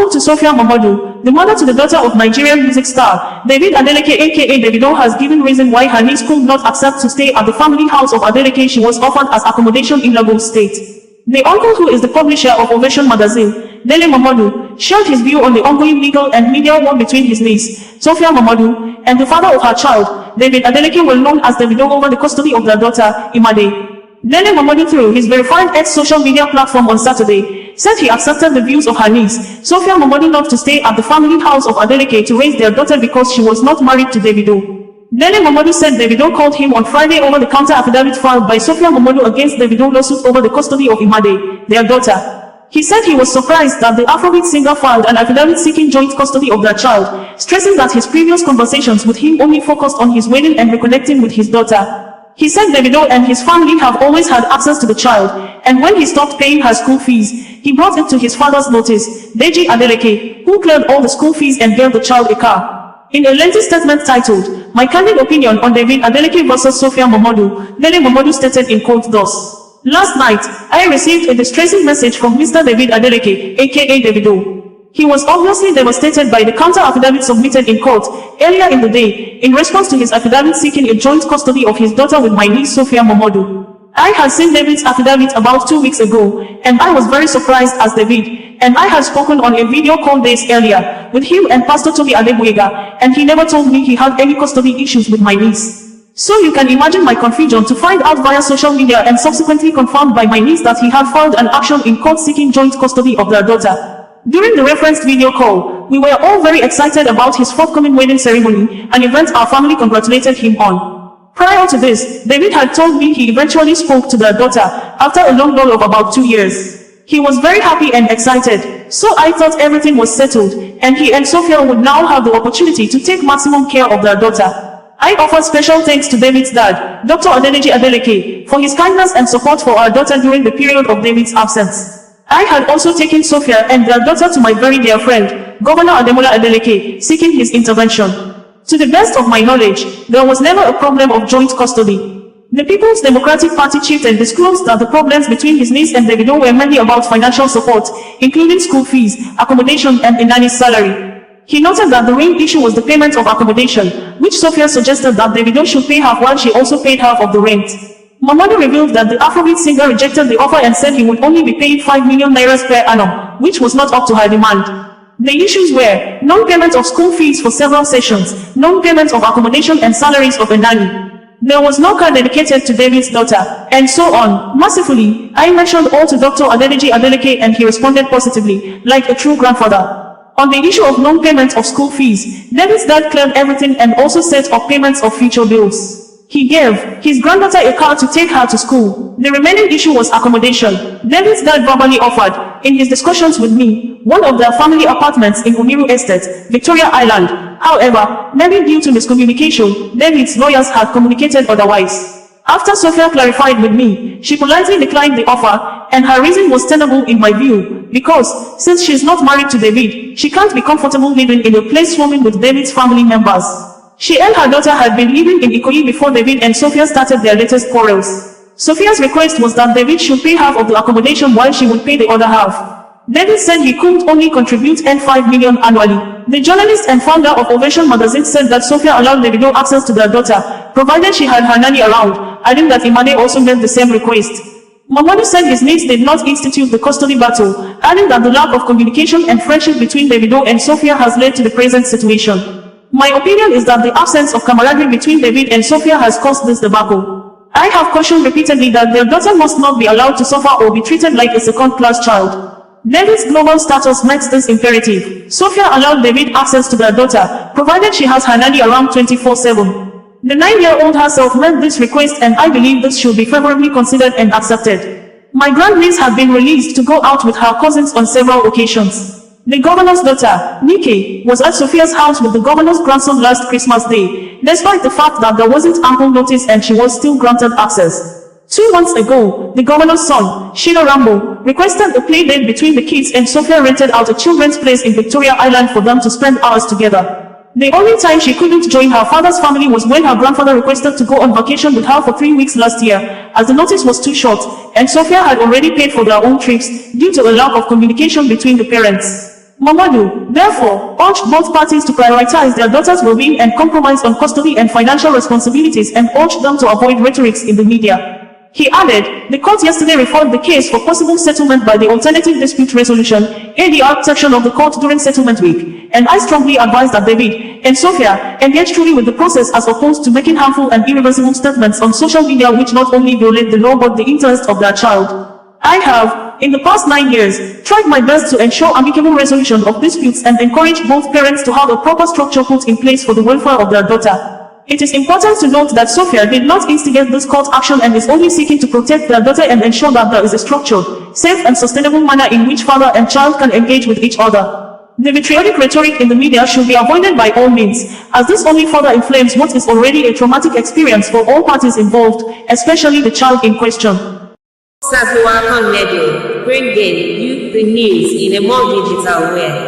uncle to Sophia Momodu, the mother to the daughter of Nigerian music star, David Adeleke aka Davido, has given reason why her niece could not accept to stay at the family house of Adeleke she was offered as accommodation in Lagos State. The uncle, who is the publisher of Ovation magazine, Dele Momodu, shared his view on the ongoing legal and media war between his niece, Sophia Momodu, and the father of her child, David Adeleke, well known as Davido, over the custody of their daughter, Imade. Dele Momodu, through his verified X social media platform on Saturday, said he accepted the views of her niece, Sophia Momodu, not to stay at the family house of Adeleke to raise their daughter because she was not married to Davido. Dele Momodu said Davido called him on Friday over the counter affidavit filed by Sophia Momodu against Davido lawsuit over the custody of Imade, their daughter. He said he was surprised that the Afrobeat singer filed an affidavit seeking joint custody of their child, stressing that his previous conversations with him only focused on his wedding and reconnecting with his daughter. He said Davido and his family have always had access to the child, and when he stopped paying her school fees, he brought it to his father's notice, Deji Adeleke, who cleared all the school fees and gave the child a car. In a lengthy statement titled, "My Candid Opinion on David Adeleke vs. Sophia Momodu," Dele Momodu stated in quote thus: "Last night, I received a distressing message from Mr. David Adeleke, aka Davido. He was obviously devastated by the counter affidavit submitted in court earlier in the day, in response to his affidavit seeking a joint custody of his daughter with my niece Sophia Momodu. I had seen David's affidavit about 2 weeks ago, and I was very surprised as David, and I had spoken on a video call days earlier, with him and Pastor Toby Adegwega, and he never told me he had any custody issues with my niece. So you can imagine my confusion to find out via social media and subsequently confirmed by my niece that he had filed an action in court seeking joint custody of their daughter. During the referenced video call, we were all very excited about his forthcoming wedding ceremony, an event our family congratulated him on. Prior to this, David had told me he eventually spoke to their daughter after a long lull of about 2 years. He was very happy and excited, so I thought everything was settled, and he and Sophia would now have the opportunity to take maximum care of their daughter. I offer special thanks to David's dad, Dr. Adedeji Adeleke, for his kindness and support for our daughter during the period of David's absence. I had also taken Sophia and their daughter to my very dear friend, Governor Ademola Adeleke, seeking his intervention. To the best of my knowledge, there was never a problem of joint custody. The People's Democratic Party chieftain disclosed that the problems between his niece and Davido were mainly about financial support, including school fees, accommodation, and a nanny's salary. He noted that the main issue was the payment of accommodation, which Sophia suggested that Davido should pay half while she also paid half of the rent. Momodu revealed that the Afrobeat singer rejected the offer and said he would only be paid 5 million naira per annum, which was not up to her demand. The issues were non-payment of school fees for several sessions, non-payment of accommodation and salaries of a nanny. There was no car dedicated to David's daughter, and so on. Mercifully, I mentioned all to Dr. Adedeji Adeleke and he responded positively, like a true grandfather. On the issue of non-payment of school fees, David's dad cleared everything and also set up payments of future bills. He gave his granddaughter a car to take her to school. The remaining issue was accommodation. David's dad verbally offered, in his discussions with me, one of their family apartments in Umiru Estate, Victoria Island. However, maybe due to miscommunication, David's lawyers had communicated otherwise. After Sophia clarified with me, she politely declined the offer, and her reason was tenable in my view, because, since she's not married to David, she can't be comfortable living in a place swarming with David's family members. She and her daughter had been living in Ikoyi before David and Sophia started their latest quarrels. Sophia's request was that David should pay half of the accommodation while she would pay the other half. David said he could only contribute $5 million annually. The journalist and founder of Ovation magazine said that Sophia allowed Davido access to their daughter, provided she had her nanny around, adding that Imade also made the same request. Momodu said his niece did not institute the custody battle, adding that the lack of communication and friendship between Davido and Sophia has led to the present situation. My opinion is that the absence of camaraderie between David and Sophia has caused this debacle. I have cautioned repeatedly that their daughter must not be allowed to suffer or be treated like a second-class child. David's global status met this imperative. Sophia allowed David access to their daughter, provided she has her nanny around 24/7. The 9-year-old herself made this request and I believe this should be favorably considered and accepted. My grandniece had been released to go out with her cousins on several occasions. The governor's daughter, Nike, was at Sophia's house with the governor's grandson last Christmas Day, despite the fact that there wasn't ample notice and she was still granted access. 2 months ago, the governor's son, Shino Rambo, requested a play date between the kids and Sophia rented out a children's place in Victoria Island for them to spend hours together. The only time she couldn't join her father's family was when her grandfather requested to go on vacation with her for 3 weeks last year, as the notice was too short, and Sophia had already paid for their own trips, due to a lack of communication between the parents. Momodu, therefore, urged both parties to prioritize their daughter's well-being and compromise on custody and financial responsibilities and urged them to avoid rhetorics in the media. He added, the court yesterday referred the case for possible settlement by the Alternative Dispute Resolution (ADR) section of the court during settlement week, and I strongly advise that David and Sophia engage truly with the process as opposed to making harmful and irreversible statements on social media which not only violate the law but the interest of their child. I have, in the past 9 years, tried my best to ensure amicable resolution of disputes and encourage both parents to have a proper structure put in place for the welfare of their daughter. It is important to note that Sophia did not instigate this court action and is only seeking to protect their daughter and ensure that there is a structured, safe and sustainable manner in which father and child can engage with each other. The vitriolic rhetoric in the media should be avoided by all means, as this only further inflames what is already a traumatic experience for all parties involved, especially the child in question. OsazuwaAkonedo, bringing you the news in a more digital way.